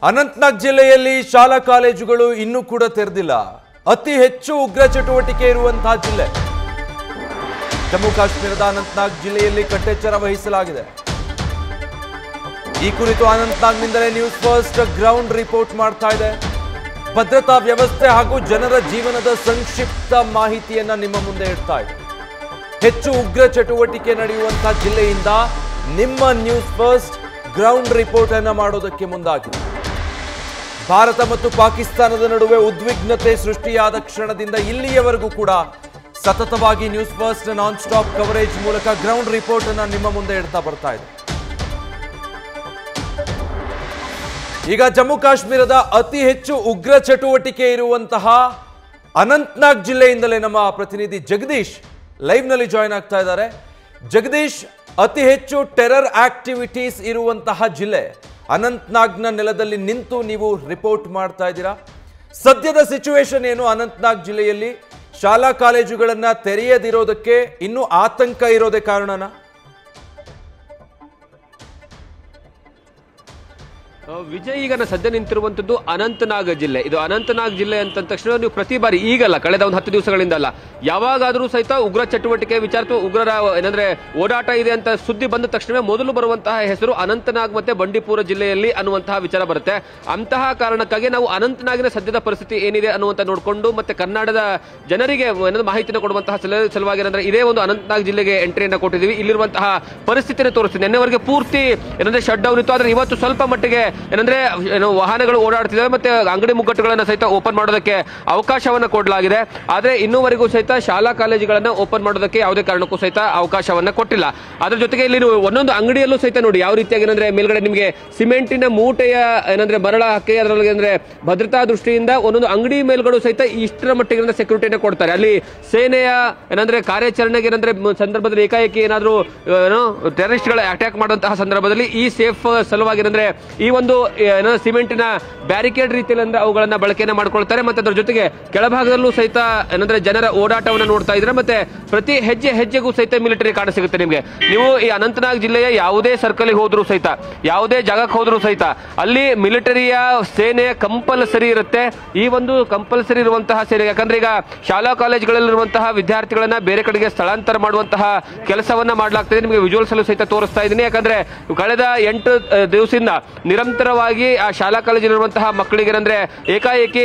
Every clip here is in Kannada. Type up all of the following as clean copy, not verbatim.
ಅನಂತನಾಗ್ ಜಿಲ್ಲೆಯಲ್ಲಿ ಶಾಲಾ ಕಾಲೇಜುಗಳು ಇನ್ನೂ ಕೂಡ ತೆರೆದಿಲ್ಲ. ಅತಿ ಹೆಚ್ಚು ಉಗ್ರ ಚಟುವಟಿಕೆ ಇರುವಂತಹ ಜಿಲ್ಲೆ ಜಮ್ಮು ಕಾಶ್ಮೀರದ ಅನಂತನಾಗ್ ಜಿಲ್ಲೆಯಲ್ಲಿ ಕಟ್ಟೆಚ್ಚರ ವಹಿಸಲಾಗಿದೆ. ಈ ಕುರಿತು ಅನಂತನಾಗ್ನಿಂದಲೇ ನ್ಯೂಸ್ ಫಸ್ಟ್ ಗ್ರೌಂಡ್ ರಿಪೋರ್ಟ್ ಮಾಡ್ತಾ ಇದೆ. ಭದ್ರತಾ ವ್ಯವಸ್ಥೆ ಹಾಗೂ ಜನರ ಜೀವನದ ಸಂಕ್ಷಿಪ್ತ ಮಾಹಿತಿಯನ್ನ ನಿಮ್ಮ ಮುಂದೆ ಇಡ್ತಾ ಇದೆ. ಹೆಚ್ಚು ಉಗ್ರ ಚಟುವಟಿಕೆ ನಡೆಯುವಂತಹ ಜಿಲ್ಲೆಯಿಂದ ನಿಮ್ಮ ನ್ಯೂಸ್ ಫಸ್ಟ್ ಗ್ರೌಂಡ್ ರಿಪೋರ್ಟ್ ಅನ್ನು ಮಾಡೋದಕ್ಕೆ ಮುಂದಾಗಿದೆ. ಭಾರತ ಮತ್ತು ಪಾಕಿಸ್ತಾನದ ನಡುವೆ ಉದ್ವಿಗ್ನತೆ ಸೃಷ್ಟಿಯಾದ ಕ್ಷಣದಿಂದ ಇಲ್ಲಿಯವರೆಗೂ ಕೂಡ ಸತತವಾಗಿ news first non stop coverage ಮೂಲಕ ಗ್ರೌಂಡ್ ರಿಪೋರ್ಟ್ ಅನ್ನು ನಿಮ್ಮ ಮುಂದೆ ಇಡ್ತಾ ಬರ್ತಾ ಇದೆ. ಈಗ ಜಮ್ಮು ಕಾಶ್ಮೀರದ ಅತಿ ಹೆಚ್ಚು ಉಗ್ರ ಚಟುವಟಿಕೆ ಇರುವಂತಹ ಅನಂತನಾಗ್ ಜಿಲ್ಲೆಯಿಂದಲೇ ನಮ್ಮ ಪ್ರತಿನಿಧಿ ಜಗದೀಶ್ ಲೈವ್ ನಲ್ಲಿ ಜಾಯಿನ್ ಆಗ್ತಾ ಇದ್ದಾರೆ. ಜಗದೀಶ್, ಅತಿ ಹೆಚ್ಚು ಟೆರರ್ ಆಕ್ಟಿವಿಟೀಸ್ ಇರುವಂತಹ ಜಿಲ್ಲೆ ಅನಂತನಾಗ್ನ ನೆಲದಲ್ಲಿ ನಿಂತು ನೀವು ರಿಪೋರ್ಟ್ ಮಾಡ್ತಾ ಇದ್ದೀರಾ. ಸದ್ಯದ ಸಿಚುವೇಶನ್ ಏನು ಅನಂತನಾಗ್ ಜಿಲ್ಲೆಯಲ್ಲಿ? ಶಾಲಾ ಕಾಲೇಜುಗಳನ್ನ ತೆರೆಯದಿರೋದಕ್ಕೆ ಇನ್ನೂ ಆತಂಕ ಇರೋದೇ ಕಾರಣನಾ? ವಿಜಯ್, ಈಗ ಸದ್ಯ ನಿಂತಿರುವಂತದ್ದು ಅನಂತನಾಗ್ ಜಿಲ್ಲೆ. ಇದು ಅನಂತನಾಗ್ ಜಿಲ್ಲೆ ಅಂತ ತಕ್ಷಣ ನೀವು ಪ್ರತಿ ಬಾರಿ, ಈಗಲ್ಲ ಕಳೆದ ಒಂದು 10 ದಿವಸಗಳಿಂದ ಅಲ್ಲ, ಯಾವಾಗಾದರೂ ಸಹಿತ ಉಗ್ರ ಚಟುವಟಿಕೆ ವಿಚಾರ, ಉಗ್ರರ ಏನಂದ್ರೆ ಓಡಾಟ ಇದೆ ಅಂತ ಸುದ್ದಿ ಬಂದ ತಕ್ಷಣ ಮೊದಲು ಬರುವಂತಹ ಹೆಸರು ಅನಂತನಾಗ್ ಮತ್ತೆ ಬಂಡೀಪುರ ಜಿಲ್ಲೆಯಲ್ಲಿ ಅನ್ನುವಂತಹ ವಿಚಾರ ಬರುತ್ತೆ. ಅಂತಹ ಕಾರಣಕ್ಕಾಗಿ ನಾವು ಅನಂತನಾಗಿನ ಸದ್ಯದ ಪರಿಸ್ಥಿತಿ ಏನಿದೆ ಅನ್ನುವಂತ ನೋಡಿಕೊಂಡು ಮತ್ತೆ ಕನ್ನಡದ ಜನರಿಗೆ ಮಾಹಿತಿನ ಕೊಡುವಂತಹ ಸಲುವಾಗಿ ಏನಂದ್ರೆ ಇದೇ ಒಂದು ಅನಂತನಾಗ್ ಜಿಲ್ಲೆಗೆ ಎಂಟ್ರಿಯನ್ನ ಕೊಟ್ಟಿದ್ದೀವಿ. ಇಲ್ಲಿರುವಂತಹ ಪರಿಸ್ಥಿತಿಯನ್ನು ತೋರಿಸ್ತೀವಿ. ನಿನ್ನೆವರೆಗೆ ಪೂರ್ತಿ ಏನಂದ್ರೆ ಶಟ್ ಡೌನ್ ಇತ್ತು, ಆದ್ರೆ ಇವತ್ತು ಸ್ವಲ್ಪ ಮಟ್ಟಿಗೆ ಏನಂದ್ರೆ ವಾಹನಗಳು ಓಡಾಡ್ತಿದ್ದಾವೆ ಮತ್ತೆ ಅಂಗಡಿ ಮುಗ್ಗಟ್ಟುಗಳನ್ನ ಸಹಿತ ಓಪನ್ ಮಾಡೋದಕ್ಕೆ ಅವಕಾಶವನ್ನ ಕೊಡಲಾಗಿದೆ. ಆದ್ರೆ ಇನ್ನೂವರೆಗೂ ಸಹಿತ ಶಾಲಾ ಕಾಲೇಜುಗಳನ್ನ ಓಪನ್ ಮಾಡೋದಕ್ಕೆ ಯಾವುದೇ ಕಾರಣಕ್ಕೂ ಸಹಿತ ಅವಕಾಶವನ್ನ ಕೊಟ್ಟಿಲ್ಲ. ಅದ್ರ ಜೊತೆಗೆ ಇಲ್ಲಿ ಒಂದೊಂದು ಅಂಗಡಿಯಲ್ಲೂ ಸಹಿತ ನೋಡಿ ಯಾವ ರೀತಿಯಾಗಿ ಏನಂದ್ರೆ ಮೇಲ್ಗಡೆ ನಿಮಗೆ ಸಿಮೆಂಟಿನ ಮೂಟೆಯ ಏನಂದ್ರೆ ಮರಳ ಹಾಕಿ ಅದರಲ್ಲಿ ಅಂದ್ರೆ ಭದ್ರತಾ ದೃಷ್ಟಿಯಿಂದ ಒಂದೊಂದು ಅಂಗಡಿ ಮೇಲ್ಗಳು ಸಹಿತ ಇಷ್ಟರ ಮಟ್ಟಿಗೆ ಸೆಕ್ಯೂರಿಟಿನ ಕೊಡ್ತಾರೆ. ಅಲ್ಲಿ ಸೇನೆಯ ಏನಂದ್ರೆ ಕಾರ್ಯಾಚರಣೆಗೆ ಏನಂದ್ರೆ ಸಂದರ್ಭದಲ್ಲಿ ಏಕಾಏಕಿ ಏನಾದ್ರು ಟೆರರಿಸ್ಟ್ಗಳ ಅಟ್ಯಾಕ್ ಮಾಡುವಂತಹ ಸಂದರ್ಭದಲ್ಲಿ ಈ ಸೇಫ್ ಸಲುವಾಗಿ ಏನಂದ್ರೆ ಈ ಒಂದು ಸಿಮೆಂಟಿನ ಬ್ಯಾರಿಕೇಡ್ ರೀತಿಯಲ್ಲಿ ಅಂದ್ರೆ ಅವುಗಳನ್ನ ಬಳಕೆಯನ್ನ ಮಾಡ್ಕೊಳ್ತಾರೆ. ಮತ್ತೆ ಅದರ ಜೊತೆಗೆ ಕೆಳಭಾಗದಲ್ಲೂ ಸಹಿತ ಏನಂದ್ರೆ ಜನರ ಓಡಾಟವನ್ನು ನೋಡ್ತಾ ಇದ್ರೆ ಮತ್ತೆ ಪ್ರತಿ ಹೆಜ್ಜೆಗೂ ಸಹಿತ ಮಿಲಿಟರಿ ಕಾಣ ಸಿಗುತ್ತೆ ನಿಮಗೆ. ನೀವು ಈ ಅನಂತನಾಗ್ ಜಿಲ್ಲೆಯ ಯಾವುದೇ ಸರ್ಕಲ್ ಹೋದ್ರೂ ಸಹಿತ, ಯಾವುದೇ ಜಾಗಕ್ಕೆ ಹೋದ್ರೂ ಸಹಿತ ಅಲ್ಲಿ ಮಿಲಿಟರಿಯ ಸೇನೆ ಕಂಪಲ್ಸರಿ ಇರುತ್ತೆ. ಈ ಒಂದು ಕಂಪಲ್ಸರಿ ಇರುವಂತಹ ಸೇನೆ, ಯಾಕಂದ್ರೆ ಈಗ ಶಾಲಾ ಕಾಲೇಜುಗಳಲ್ಲಿರುವಂತಹ ವಿದ್ಯಾರ್ಥಿಗಳನ್ನ ಬೇರೆ ಕಡೆಗೆ ಸ್ಥಳಾಂತರ ಮಾಡುವಂತಹ ಕೆಲಸವನ್ನ ಮಾಡಲಾಗ್ತದೆ. ನಿಮಗೆ ವಿಜುವಲ್ಸ್ ಅಲ್ಲೂ ಸಹಿತ ತೋರಿಸ್ತಾ ಇದ್ದೀನಿ. ಯಾಕಂದ್ರೆ ಕಳೆದ 8 ದಿವಸದಿಂದ ನಿರಂತರವಾಗಿ ಆ ಶಾಲಾ ಕಾಲೇಜಿರುವಂತಹ ಮಕ್ಕಳಿಗೆ ಅಂದ್ರೆ ಏಕಾಏಕಿ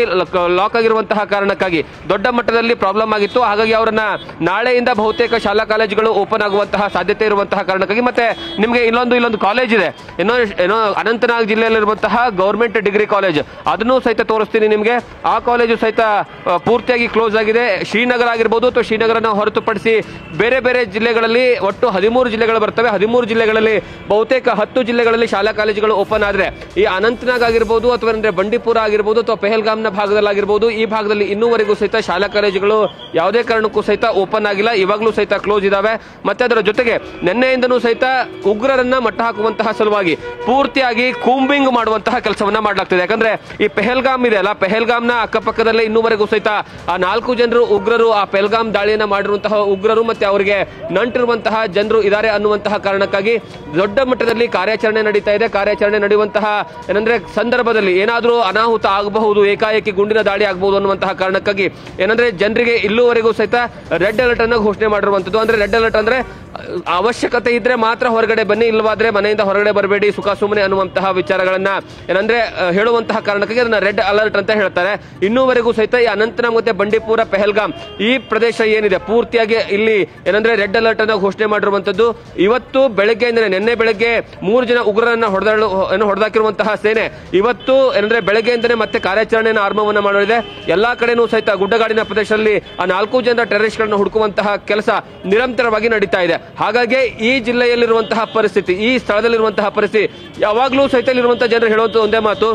ಲಾಕ್ ಆಗಿರುವಂತಹ ಕಾರಣಕ್ಕಾಗಿ ದೊಡ್ಡ ಮಟ್ಟದಲ್ಲಿ ಪ್ರಾಬ್ಲಮ್ ಆಗಿತ್ತು. ಹಾಗಾಗಿ ಅವರನ್ನ ನಾಳೆಯಿಂದ ಬಹುತೇಕ ಶಾಲಾ ಕಾಲೇಜುಗಳು ಓಪನ್ ಆಗುವಂತಹ ಸಾಧ್ಯತೆ ಇರುವಂತಹ ಕಾರಣಕ್ಕಾಗಿ ಮತ್ತೆ ನಿಮಗೆ ಇಲ್ಲೊಂದು ಕಾಲೇಜ್ ಇದೆ, ಏನೋ ಅನಂತನಾಗ್ ಜಿಲ್ಲೆಯಲ್ಲಿರುವಂತಹ ಗವರ್ಮೆಂಟ್ ಡಿಗ್ರಿ ಕಾಲೇಜ್, ಅದನ್ನು ಸಹಿತ ತೋರಿಸ್ತೀನಿ ನಿಮಗೆ. ಆ ಕಾಲೇಜು ಸಹಿತ ಪೂರ್ತಿಯಾಗಿ ಕ್ಲೋಸ್ ಆಗಿದೆ. ಶ್ರೀನಗರ ಆಗಿರ್ಬೋದು ಅಥವಾ ಶ್ರೀನಗರನ ಹೊರತುಪಡಿಸಿ ಬೇರೆ ಬೇರೆ ಜಿಲ್ಲೆಗಳಲ್ಲಿ ಒಟ್ಟು 13 ಜಿಲ್ಲೆಗಳು ಬರ್ತವೆ. 13 ಜಿಲ್ಲೆಗಳಲ್ಲಿ ಬಹುತೇಕ 10 ಜಿಲ್ಲೆಗಳಲ್ಲಿ ಶಾಲಾ ಕಾಲೇಜುಗಳು ಓಪನ್ ಆದ್ರೆ ಈ ಅನಂತನಾಗ್ ಆಗಿರ್ಬೋದು ಅಥವಾ ಅಂದ್ರೆ ಬಂಡೀಪುರ ಆಗಿರ್ಬೋದು ಅಥವಾ ಪೆಹಲ್ಗಾಮ್ನ ಭಾಗದಲ್ಲಾಗಿರ್ಬೋದು ಈ ಭಾಗದಲ್ಲಿ ಇನ್ನೂವರೆಗೂ ಸಹಿತ ಶಾಲಾ ಕಾಲೇಜುಗಳು ಯಾವುದೇ ಕಾರಣಕ್ಕೂ ಸಹಿತ ಓಪನ್ ಆಗಿಲ್ಲ. ಇವಾಗಲೂ ಸಹಿತ ಕ್ಲೋಸ್ ಇದಾವೆ. ಮತ್ತೆ ಅದರ ಜೊತೆಗೆ ನಿನ್ನೆಯಿಂದನೂ ಸಹಿತ ಉಗ್ರರನ್ನ ಮಟ್ಟ ಹಾಕುವಂತಹ ಸಲುವಾಗಿ ಪೂರ್ತಿಯಾಗಿ ಕೂಂಬಿಂಗ್ ಮಾಡುವಂತಹ ಕೆಲಸವನ್ನ ಮಾಡಲಾಗ್ತದೆ. ಯಾಕಂದ್ರೆ ಈ ಪೆಹಲ್ಗಾಮ್ ಇದೆ ಅಲ್ಲ, ಪೆಹಲ್ಗಾಮ್ನ ಅಕ್ಕಪಕ್ಕದಲ್ಲೇ ಇನ್ನೂವರೆಗೂ ಸಹಿತ ಆ 4 ಜನರು ಉಗ್ರರು ಆ ಪೆಹಲ್ಗಾಮ್ ದಾಳಿಯನ್ನ ಮಾಡಿರುವಂತಹ ಉಗ್ರರು ಮತ್ತೆ ಅವರಿಗೆ ನಂಟಿರುವಂತಹ ಜನರು ಇದ್ದಾರೆ ಅನ್ನುವಂತಹ ಕಾರಣಕ್ಕಾಗಿ ದೊಡ್ಡ ಮಟ್ಟದಲ್ಲಿ ಕಾರ್ಯಾಚರಣೆ ನಡೀತಾ ಇದೆ. ಕಾರ್ಯಾಚರಣೆ ನಡೆಯುವಂತಹ ಏನಂದ್ರೆ ಸಂದರ್ಭದಲ್ಲಿ ಏನಾದ್ರೂ ಅನಾಹುತ ಆಗಬಹುದು, ಏಕಾಏಕಿ ಗುಂಡಿನ ದಾಳಿ ಆಗಬಹುದು ಅನ್ನುವಂತಹ ಕಾರಣಕ್ಕಾಗಿ ಏನಂದ್ರೆ ಜನರಿಗೆ ಇಲ್ಲೂವರೆಗೂ ಸಹಿತ ರೆಡ್ ಅಲರ್ಟ್ ಅನ್ನು ಘೋಷಣೆ ಮಾಡಿರುವಂತದ್ದು. ಅಂದ್ರೆ ರೆಡ್ ಅಲರ್ಟ್ ಅಂದ್ರೆ ಅವಶ್ಯಕತೆ ಇದ್ರೆ ಮಾತ್ರ ಹೊರಗಡೆ ಬನ್ನಿ, ಇಲ್ಲವಾದ್ರೆ ಮನೆಯಿಂದ ಹೊರಗಡೆ ಬರಬೇಡಿ, ಸುಖ ಸುಮ್ಮನೆ ಅನ್ನುವಂತಹ ವಿಚಾರಗಳನ್ನ ಏನಂದ್ರೆ ಹೇಳುವಂತಹ ಕಾರಣಕ್ಕಾಗಿ ಅದನ್ನ ರೆಡ್ ಅಲರ್ಟ್ ಅಂತ ಹೇಳ್ತಾರೆ. ಇನ್ನೂವರೆಗೂ ಸಹಿತ ಈ ಅನಂತನಾಗ್ ಮತ್ತೆ ಬಂಡೀಪುರ ಪೆಹಲ್ಗಾಮ್ ಈ ಪ್ರದೇಶ ಏನಿದೆ ಪೂರ್ತಿಯಾಗಿ ಇಲ್ಲಿ ಏನಂದ್ರೆ ರೆಡ್ ಅಲರ್ಟ್ ಅನ್ನು ಘೋಷಣೆ ಮಾಡಿರುವಂತದ್ದು. ಇವತ್ತು ಬೆಳಗ್ಗೆ ಅಂದ್ರೆ ನಿನ್ನೆ ಬೆಳಗ್ಗೆ 3 ಜನ ಉಗ್ರರನ್ನ ಹೊಡೆದಾಕಿರುವಂತಹ ಸೇನೆ ಇವತ್ತು ಏನಂದ್ರೆ ಬೆಳಗ್ಗೆಯಿಂದನೇ ಮತ್ತೆ ಕಾರ್ಯಾಚರಣೆಯನ್ನು ಆರಂಭವನ್ನ ಮಾಡಿದೆ. ಎಲ್ಲಾ ಕಡೆನೂ ಸಹಿತ ಗುಡ್ಡಗಾಡಿನ ಪ್ರದೇಶದಲ್ಲಿ ಆ 4 ಜನ ಟೆರರಿಸ್ಟ್ ಗಳನ್ನ ಹುಡುಕುವಂತಹ ಕೆಲಸ ನಿರಂತರವಾಗಿ ನಡೀತಾ ಇದೆ. ಹಾಗಾಗಿ ಈ ಜಿಲ್ಲೆಯಲ್ಲಿರುವಂತಹ ಪರಿಸ್ಥಿತಿ, ಈ ಸ್ಥಳದಲ್ಲಿರುವಂತಹ ಪರಿಸ್ಥಿತಿ ಯಾವಾಗಲೂ ಸಹಿತ ಇಲ್ಲಿರುವಂತಹ ಜನರು ಹೇಳುವಂತ ಒಂದೇ ಮಾತು,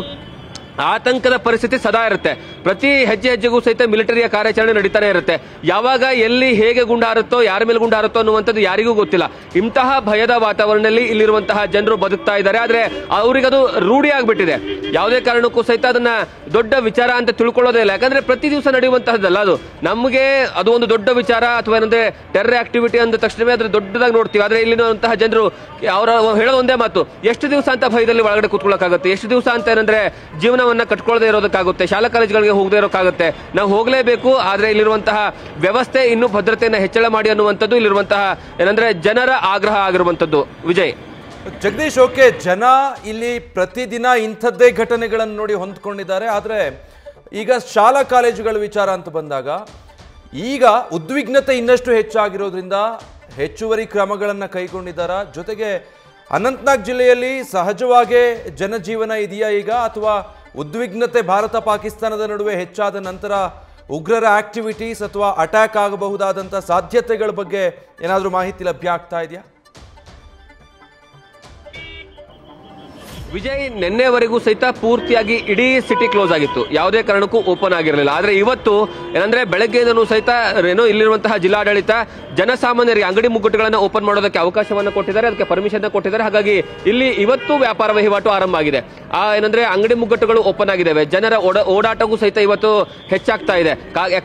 ಆತಂಕದ ಪರಿಸ್ಥಿತಿ ಸದಾ ಇರುತ್ತೆ. ಪ್ರತಿ ಹೆಜ್ಜೆ ಹೆಜ್ಜೆಗೂ ಸಹಿತ ಮಿಲಿಟರಿಯ ಕಾರ್ಯಾಚರಣೆ ನಡೀತಾನೆ ಇರುತ್ತೆ. ಯಾವಾಗ ಎಲ್ಲಿ ಹೇಗೆ ಗುಂಡಾರುತ್ತೋ ಯಾರ ಮೇಲೆ ಗುಂಡಾರುತ್ತೋ ಅನ್ನುವಂಥದ್ದು ಯಾರಿಗೂ ಗೊತ್ತಿಲ್ಲ. ಇಂತಹ ಭಯದ ವಾತಾವರಣದಲ್ಲಿ ಇಲ್ಲಿರುವಂತಹ ಜನರು ಬದುಕ್ತಾ ಇದ್ದಾರೆ. ಆದ್ರೆ ಅವರಿಗದು ರೂಢಿ ಆಗ್ಬಿಟ್ಟಿದೆ. ಯಾವುದೇ ಕಾರಣಕ್ಕೂ ಸಹಿತ ಅದನ್ನ ದೊಡ್ಡ ವಿಚಾರ ಅಂತ ತಿಳ್ಕೊಳ್ಳೋದೇ ಇಲ್ಲ. ಯಾಕಂದ್ರೆ ಪ್ರತಿ ದಿವಸ ನಡೆಯುವಂತಹದ್ದಲ್ಲ ಅದು. ನಮಗೆ ಅದು ಒಂದು ದೊಡ್ಡ ವಿಚಾರ ಅಥವಾ ಏನಂದ್ರೆ ಟೆರರ್ ಆಕ್ಟಿವಿಟಿ ಅಂದ ತಕ್ಷಣವೇ ಅದ್ರ ದೊಡ್ಡದಾಗಿ ನೋಡ್ತೀವಿ. ಆದ್ರೆ ಇಲ್ಲಿರುವಂತಹ ಜನರು ಅವರ ಹೇಳೋದು ಒಂದೇ ಮಾತು, ಎಷ್ಟು ದಿವಸ ಅಂತ ಭಯದಲ್ಲಿ ಒಳಗಡೆ ಕೂತ್ಕೊಳ್ಳೋಕ್ಕಾಗುತ್ತೆ, ಎಷ್ಟು ದಿವಸ ಅಂತ ಏನಂದ್ರೆ ಜೀವನವನ್ನ ಕಟ್ಕೊಳ್ಳದೆ ಇರೋದಕ್ಕಾಗುತ್ತೆ, ಶಾಲಾ ಕಾಲೇಜುಗಳಿಗೆ ಹೋಗದೆ ಇರೋಕ್ಕಾಗುತ್ತೆ. ನಾವು ಹೋಗಲೇಬೇಕು. ಆದ್ರೆ ಇಲ್ಲಿರುವಂತಹ ವ್ಯವಸ್ಥೆ ಇನ್ನೂ ಭದ್ರತೆಯನ್ನು ಹೆಚ್ಚಳ ಮಾಡಿ ಅನ್ನುವಂಥದ್ದು ಇಲ್ಲಿರುವಂತಹ ಏನಂದ್ರೆ ಜನರ ಆಗ್ರಹ ಆಗಿರುವಂತದ್ದು. ವಿಜಯ್, ಜಗದೀಶ್, ಓಕೆ, ಜನ ಇಲ್ಲಿ ಪ್ರತಿದಿನ ಇಂಥದ್ದೇ ಘಟನೆಗಳನ್ನು ನೋಡಿ ಹೊಂದ್ಕೊಂಡಿದ್ದಾರೆ. ಆದರೆ ಈಗ ಶಾಲಾ ಕಾಲೇಜುಗಳ ವಿಚಾರ ಅಂತ ಬಂದಾಗ ಈಗ ಉದ್ವಿಗ್ನತೆ ಇನ್ನಷ್ಟು ಹೆಚ್ಚಾಗಿರೋದ್ರಿಂದ ಹೆಚ್ಚುವರಿ ಕ್ರಮಗಳನ್ನು ಕೈಗೊಂಡಿದ್ದಾರೆ. ಜೊತೆಗೆ ಅನಂತನಾಗ್ ಜಿಲ್ಲೆಯಲ್ಲಿ ಸಹಜವಾಗೇ ಜನಜೀವನ ಇದೆಯಾ ಈಗ, ಅಥವಾ ಉದ್ವಿಗ್ನತೆ ಭಾರತ ಪಾಕಿಸ್ತಾನದ ನಡುವೆ ಹೆಚ್ಚಾದ ನಂತರ ಉಗ್ರರ ಆಕ್ಟಿವಿಟೀಸ್ ಅಥವಾ ಅಟ್ಯಾಕ್ ಆಗಬಹುದಾದಂಥ ಸಾಧ್ಯತೆಗಳ ಬಗ್ಗೆ ಏನಾದರೂ ಮಾಹಿತಿ ಲಭ್ಯ ಆಗ್ತಾ ಇದೆಯಾ? ವಿಜಯ್, ನಿನ್ನೆವರೆಗೂ ಸಹಿತ ಪೂರ್ತಿಯಾಗಿ ಇಡೀ ಸಿಟಿ ಕ್ಲೋಸ್ ಆಗಿತ್ತು, ಯಾವುದೇ ಕಾರಣಕ್ಕೂ ಓಪನ್ ಆಗಿರಲಿಲ್ಲ. ಆದ್ರೆ ಇವತ್ತು ಏನಂದ್ರೆ ಬೆಳಗ್ಗೆಯಿಂದನೂ ಸಹಿತ ಇಲ್ಲಿರುವಂತಹ ಜಿಲ್ಲಾಡಳಿತ ಜನಸಾಮಾನ್ಯರಿಗೆ ಅಂಗಡಿ ಮುಗ್ಗಟ್ಟುಗಳನ್ನು ಓಪನ್ ಮಾಡೋದಕ್ಕೆ ಅವಕಾಶವನ್ನು ಕೊಟ್ಟಿದ್ದಾರೆ, ಅದಕ್ಕೆ ಪರ್ಮಿಷನ್ ಕೊಟ್ಟಿದ್ದಾರೆ. ಹಾಗಾಗಿ ಇಲ್ಲಿ ಇವತ್ತು ವ್ಯಾಪಾರ ವಹಿವಾಟು ಆರಂಭ ಆಗಿದೆ. ಏನಂದ್ರೆ ಅಂಗಡಿ ಮುಗ್ಗಟ್ಟುಗಳು ಓಪನ್ ಆಗಿದ್ದಾವೆ. ಜನರ ಓಡಾಟವೂ ಸಹಿತ ಇವತ್ತು ಹೆಚ್ಚಾಗ್ತಾ ಇದೆ.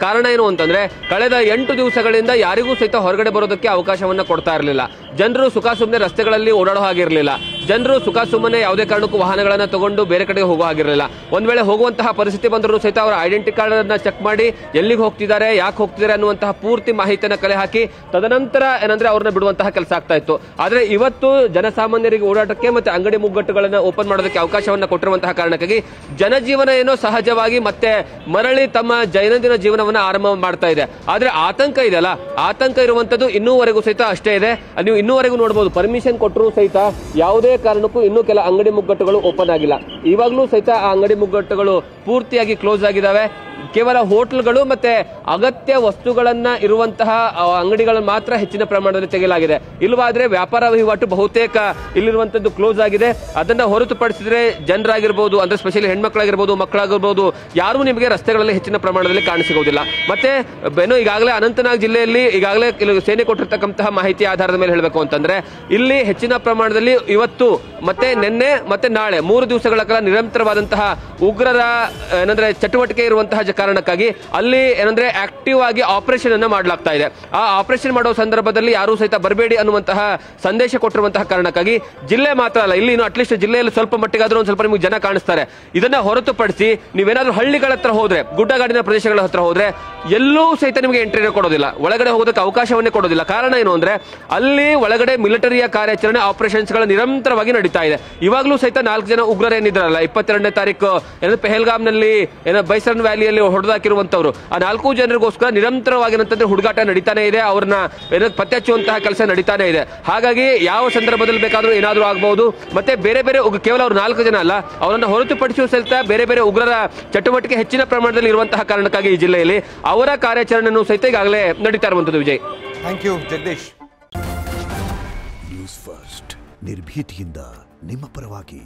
ಕಾರಣ ಏನು ಅಂತಂದ್ರೆ ಕಳೆದ 8 ದಿವಸಗಳಿಂದ ಯಾರಿಗೂ ಸಹಿತ ಹೊರಗಡೆ ಬರೋದಕ್ಕೆ ಅವಕಾಶವನ್ನ ಕೊಡ್ತಾ ಇರಲಿಲ್ಲ. ಜನರು ಸುಖ ಸುಮ್ಮನೆ ರಸ್ತೆಗಳಲ್ಲಿ ಓಡಾಡೋ ಹಾಗಿರಲಿಲ್ಲ. ಜನರು ಸುಖ ಸುಮ್ಮನೆ ಯಾವುದೇ ಕಾರಣಕ್ಕೂ ವಾಹನಗಳನ್ನ ತಗೊಂಡು ಬೇರೆ ಕಡೆಗೆ ಹೋಗೋ ಹಾಗಿರಲಿಲ್ಲ. ಒಂದ್ ವೇಳೆ ಹೋಗುವಂತಹ ಪರಿಸ್ಥಿತಿ ಬಂದರೂ ಸಹಿತ ಅವರ ಐಡೆಂಟಿ ಕಾರ್ಡ್ ಅನ್ನ ಚೆಕ್ ಮಾಡಿ ಎಲ್ಲಿಗೆ ಹೋಗ್ತಿದ್ದಾರೆ, ಯಾಕೆ ಹೋಗ್ತಿದ್ದಾರೆ ಅನ್ನುವಂತಹ ಪೂರ್ತಿ ಮಾಹಿತಿಯನ್ನು ಕಲೆ ಹಾಕಿ ತದನಂತರ ಏನಂದ್ರೆ ಅವ್ರನ್ನ ಬಿಡುವಂತಹ ಕೆಲಸ ಆಗ್ತಾ ಇತ್ತು. ಆದ್ರೆ ಇವತ್ತು ಜನಸಾಮಾನ್ಯರಿಗೆ ಓಡಾಟಕ್ಕೆ ಮತ್ತೆ ಅಂಗಡಿ ಮುಗ್ಗಟ್ಟುಗಳನ್ನ ಓಪನ್ ಮಾಡೋದಕ್ಕೆ ಅವಕಾಶವನ್ನ ಕೊಟ್ಟಿರುವಂತಹ ಕಾರಣಕ್ಕಾಗಿ ಜನಜೀವನ ಏನೋ ಸಹಜವಾಗಿ ಮತ್ತೆ ಮರಳಿ ತಮ್ಮ ದೈನಂದಿನ ಜೀವನವನ್ನ ಆರಂಭ ಮಾಡ್ತಾ ಇದೆ. ಆದ್ರೆ ಆತಂಕ ಇದೆಯಲ್ಲ, ಆತಂಕ ಇರುವಂತದ್ದು ಇನ್ನೂವರೆಗೂ ಸಹಿತ ಅಷ್ಟೇ ಇದೆ. ನೀವು ಇನ್ನೂವರೆಗೂ ನೋಡಬಹುದು, ಪರ್ಮಿಷನ್ ಕೊಟ್ಟರು ಸಹಿತ ಯಾವುದೇ ಕಾರಣಕ್ಕೂ ಇನ್ನೂ ಕೆಲ ಅಂಗಡಿ ಮುಗ್ಗಟ್ಟುಗಳು ಓಪನ್ ಆಗಿಲ್ಲ. ಇವಾಗಲೂ ಸಹಿತ ಆ ಅಂಗಡಿ ಮುಗ್ಗಟ್ಟುಗಳು ಪೂರ್ತಿಯಾಗಿ ಕ್ಲೋಸ್ ಆಗಿದ್ದಾವೆ. ಕೇವಲ ಹೋಟೆಲ್ಗಳು ಮತ್ತೆ ಅಗತ್ಯ ವಸ್ತುಗಳನ್ನ ಇರುವಂತಹ ಅಂಗಡಿಗಳನ್ನು ಮಾತ್ರ ಹೆಚ್ಚಿನ ಪ್ರಮಾಣದಲ್ಲಿ ತೆಗೆಯಲಾಗಿದೆ. ಇಲ್ವಾದ್ರೆ ವ್ಯಾಪಾರ ವಹಿವಾಟು ಬಹುತೇಕ ಇಲ್ಲಿರುವಂತದ್ದು ಕ್ಲೋಸ್ ಆಗಿದೆ. ಅದನ್ನ ಹೊರತುಪಡಿಸಿದ್ರೆ ಜನರಾಗಿರ್ಬೋದು, ಅಂದ್ರೆ ಸ್ಪೆಷಲಿ ಹೆಣ್ಮಕ್ಳಾಗಿರ್ಬೋದು, ಮಕ್ಕಳಾಗಿರ್ಬೋದು, ಯಾರು ನಿಮಗೆ ರಸ್ತೆಗಳಲ್ಲಿ ಹೆಚ್ಚಿನ ಪ್ರಮಾಣದಲ್ಲಿ ಕಾಣಸಿಗೋದಿಲ್ಲ. ಮತ್ತೆ ಈಗಾಗಲೇ ಅನಂತನಾಗ್ ಜಿಲ್ಲೆಯಲ್ಲಿ ಈಗಾಗಲೇ ಸೇನೆ ಕೊಟ್ಟಿರ್ತಕ್ಕಂತಹ ಮಾಹಿತಿ ಆಧಾರದ ಮೇಲೆ ಹೇಳಬೇಕು ಅಂತಂದ್ರೆ ಇಲ್ಲಿ ಹೆಚ್ಚಿನ ಪ್ರಮಾಣದಲ್ಲಿ ಇವತ್ತು ಮತ್ತೆ ನಿನ್ನೆ ಮತ್ತೆ ನಾಳೆ 3 ದಿವಸಗಳ ಕಾಲ ನಿರಂತರವಾದಂತಹ ಉಗ್ರರ ಏನಂದ್ರೆ ಚಟುವಟಿಕೆ ಇರುವಂತಹ ಕಾರಣಕ್ಕಾಗಿ ಅಲ್ಲಿ ಏನಂದ್ರೆ ಆಕ್ಟಿವ್ ಆಗಿ ಆಪರೇಷನ್ ಅನ್ನ ಮಾಡಲಾಗ್ತಾ ಇದೆ. ಆ ಆಪರೇಷನ್ ಮಾಡೋ ಸಂದರ್ಭದಲ್ಲಿ ಯಾರು ಸಹಿತ ಬರಬೇಡಿ ಅನ್ನುವಂತಹ ಸಂದೇಶ ಕೊಟ್ಟಿರುವಂತಹ ಕಾರಣಕ್ಕಾಗಿ ಜಿಲ್ಲೆ ಮಾತ್ರ ಅಲ್ಲ, ಇಲ್ಲಿ ಇನ್ನು ಅಟ್ಲೀಸ್ಟ್ ಜಿಲ್ಲೆಯಲ್ಲಿ ಸ್ವಲ್ಪ ಮಟ್ಟಿಗಾದ್ರೂ ಒಂದು ಸ್ವಲ್ಪ ನಿಮಗೆ ಜನ ಕಾಣಿಸ್ತಾರೆ. ಇದನ್ನ ಹೊರತುಪಡಿಸಿ ನೀವೇನಾದ್ರೂ ಹಳ್ಳಿಗಳ ಹತ್ರ ಹೋದ್ರೆ, ಗುಡ್ಡಗಾಡಿನ ಪ್ರದೇಶಗಳ ಹತ್ರ ಹೋದ್ರೆ ಎಲ್ಲೂ ಸಹಿತ ನಿಮಗೆ ಎಂಟ್ರಿ ಕೊಡೋದಿಲ್ಲ, ಒಳಗಡೆ ಹೋಗೋದಕ್ಕೆ ಅವಕಾಶವನ್ನೇ ಕೊಡೋದಿಲ್ಲ. ಕಾರಣ ಏನು ಅಂದ್ರೆ ಅಲ್ಲಿ ಒಳಗಡೆ ಮಿಲಿಟರಿಯ ಕಾರ್ಯಾಚರಣೆ ಆಪರೇಷನ್ಸ್ ಗಳ ನಿರಂತರವಾಗಿ ನಡೀತಾ ಇದೆ. ಇವಾಗಲೂ ಸಹಿತ 4 ಜನ ಉಗ್ರರು ಏನಿದ್ರಲ್ಲ 22ನೇ ತಾರೀಕು ಪೆಹಲ್ಗಾಮ್ನಲ್ಲಿ ಬೈಸನ್ ವ್ಯಾಲಿಯಲ್ಲಿ ಹೊಡೆದಾಕಿರುವಂತವ್ರು, ಆ 4 ಜನರಿಗೋಸ್ಕರ ನಿರಂತರವಾಗಿರುವಂತಂದ್ರೆ ಹುಡುಗಾಟ ನಡೀತಾನೆ ಇದೆ. ಅವ್ರನ್ನ ಪತ್ತೆ ಹಚ್ಚುವಂತಹ ಕೆಲಸ ನಡೀತಾನೆ ಇದೆ. ಹಾಗಾಗಿ ಯಾವ ಸಂದರ್ಭದಲ್ಲಿ ಬೇಕಾದ್ರೂ ಏನಾದ್ರೂ ಆಗಬಹುದು. ಮತ್ತೆ ಬೇರೆ ಬೇರೆ ಕೇವಲ ಅವ್ರು 4 ಜನ ಅಲ್ಲ, ಅವರನ್ನ ಹೊರತುಪಡಿಸುವ ಸಹಿತ ಬೇರೆ ಬೇರೆ ಉಗ್ರರ ಚಟುವಟಿಕೆ ಹೆಚ್ಚಿನ ಪ್ರಮಾಣದಲ್ಲಿ ಇರುವಂತಹ ಕಾರಣಕ್ಕಾಗಿ ಈ ಜಿಲ್ಲೆಯಲ್ಲಿ ಅವರ ಕಾರ್ಯಾಚರಣೆಯನ್ನು ಸಹಿತ ಈಗಾಗಲೇ ನಡೀತಾ ಇರುವಂತದ್ದು. Vijay, thank you Jagadish. News first, ನಿರ್ಭೀತಿಯಿಂದ ನಿಮ್ಮ ಪರವಾಗಿ.